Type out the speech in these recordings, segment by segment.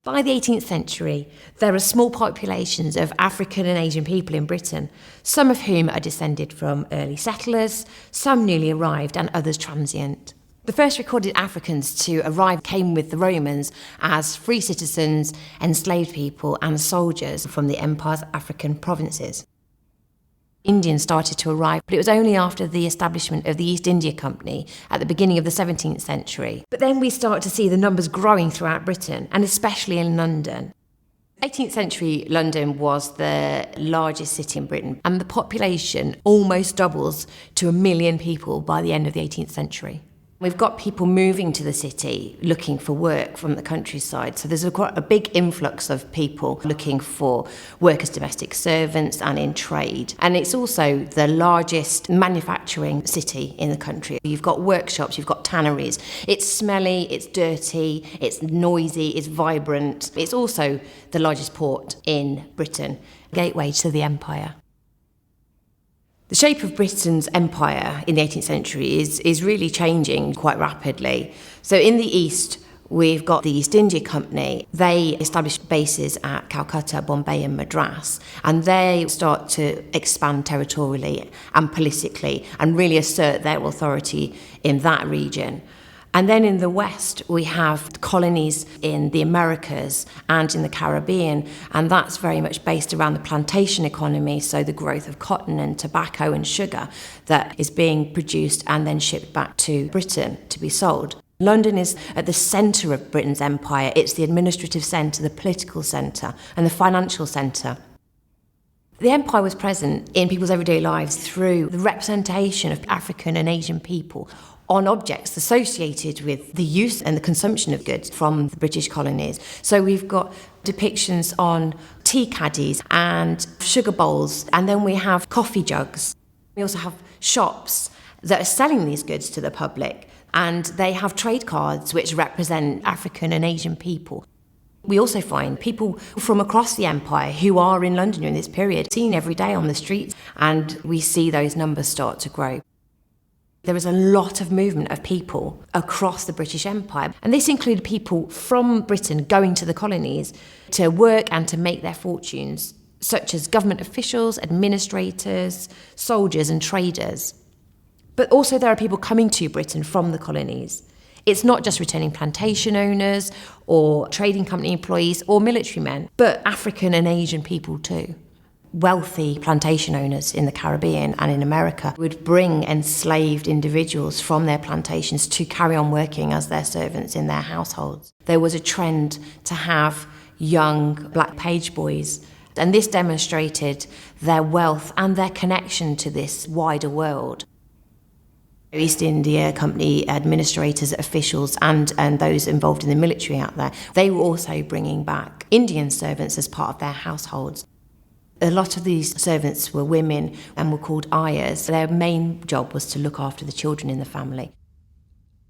By the 18th century, there are small populations of African and Asian people in Britain, some of whom are descended from early settlers, some newly arrived and others transient. The first recorded Africans to arrive came with the Romans as free citizens, enslaved people and soldiers from the empire's African provinces. Indians started to arrive, but it was only after the establishment of the East India Company at the beginning of the 17th century. But then we start to see the numbers growing throughout Britain, and especially in London. 18th century London was the largest city in Britain, and the population almost doubles to 1 million people by the end of the 18th century. We've got people moving to the city looking for work from the countryside. So there's quite a big influx of people looking for work as domestic servants and in trade. And it's also the largest manufacturing city in the country. You've got workshops, you've got tanneries. It's smelly, it's dirty, it's noisy, it's vibrant. It's also the largest port in Britain, gateway to the empire. The shape of Britain's empire in the 18th century is really changing quite rapidly. So in the east, we've got the East India Company. They established bases at Calcutta, Bombay and Madras, and they start to expand territorially and politically and really assert their authority in that region. And then in the West, we have colonies in the Americas and in the Caribbean, and that's very much based around the plantation economy, so the growth of cotton and tobacco and sugar that is being produced and then shipped back to Britain to be sold. London is at the centre of Britain's empire. It's the administrative centre, the political centre, and the financial centre. The empire was present in people's everyday lives through the representation of African and Asian people on objects associated with the use and the consumption of goods from the British colonies. So we've got depictions on tea caddies and sugar bowls, and then we have coffee jugs. We also have shops that are selling these goods to the public, and they have trade cards which represent African and Asian people. We also find people from across the empire who are in London during this period, seen every day on the streets, and we see those numbers start to grow. There was a lot of movement of people across the British Empire, and this included people from Britain going to the colonies to work and to make their fortunes, such as government officials, administrators, soldiers and traders. But also there are people coming to Britain from the colonies. It's not just returning plantation owners or trading company employees or military men, but African and Asian people too. Wealthy plantation owners in the Caribbean and in America would bring enslaved individuals from their plantations to carry on working as their servants in their households. There was a trend to have young black page boys, and this demonstrated their wealth and their connection to this wider world. East India Company administrators, officials and those involved in the military out there, they were also bringing back Indian servants as part of their households. A lot of these servants were women and were called ayahs. Their main job was to look after the children in the family.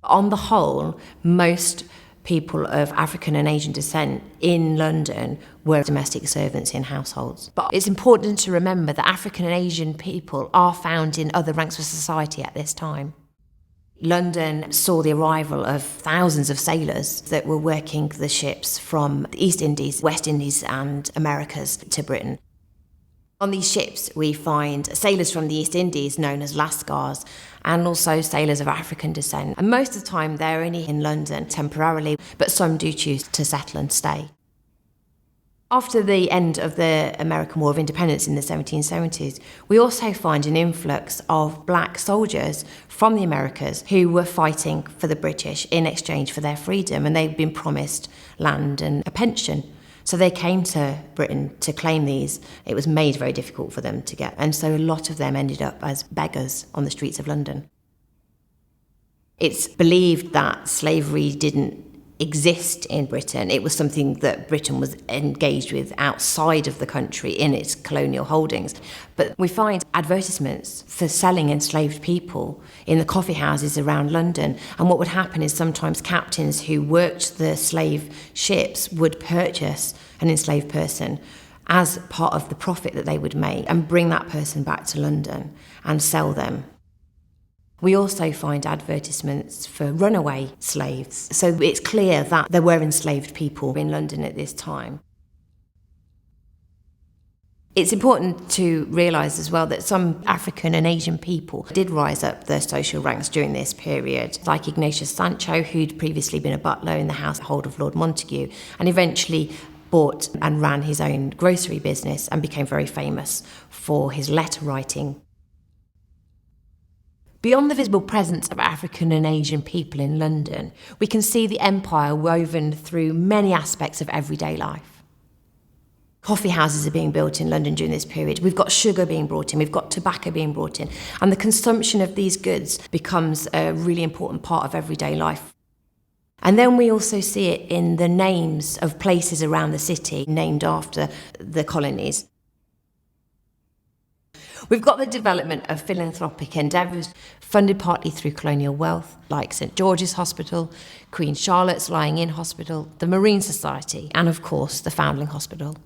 On the whole, most people of African and Asian descent in London were domestic servants in households. But it's important to remember that African and Asian people are found in other ranks of society at this time. London saw the arrival of thousands of sailors that were working the ships from the East Indies, West Indies and Americas to Britain. On these ships, we find sailors from the East Indies known as Lascars, and also sailors of African descent. And most of the time, they're only in London temporarily, but some do choose to settle and stay. After the end of the American War of Independence in the 1770s, we also find an influx of black soldiers from the Americas who were fighting for the British in exchange for their freedom, and they'd been promised land and a pension. So they came to Britain to claim these. It was made very difficult for them to get, and so a lot of them ended up as beggars on the streets of London. It's believed that slavery didn't exist in Britain. It was something that Britain was engaged with outside of the country in its colonial holdings. But we find advertisements for selling enslaved people in the coffee houses around London. And what would happen is sometimes captains who worked the slave ships would purchase an enslaved person as part of the profit that they would make and bring that person back to London and sell them. We also find advertisements for runaway slaves. So it's clear that there were enslaved people in London at this time. It's important to realise as well that some African and Asian people did rise up their social ranks during this period, like Ignatius Sancho, who'd previously been a butler in the household of Lord Montague, and eventually bought and ran his own grocery business and became very famous for his letter writing. Beyond the visible presence of African and Asian people in London, we can see the empire woven through many aspects of everyday life. Coffee houses are being built in London during this period. We've got sugar being brought in, we've got tobacco being brought in, and the consumption of these goods becomes a really important part of everyday life. And then we also see it in the names of places around the city named after the colonies. We've got the development of philanthropic endeavours funded partly through colonial wealth, like St George's Hospital, Queen Charlotte's Lying-in Hospital, the Marine Society, and of course the Foundling Hospital.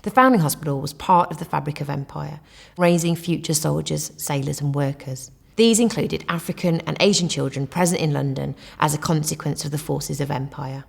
The Foundling Hospital was part of the fabric of empire, raising future soldiers, sailors and workers. These included African and Asian children present in London as a consequence of the forces of empire.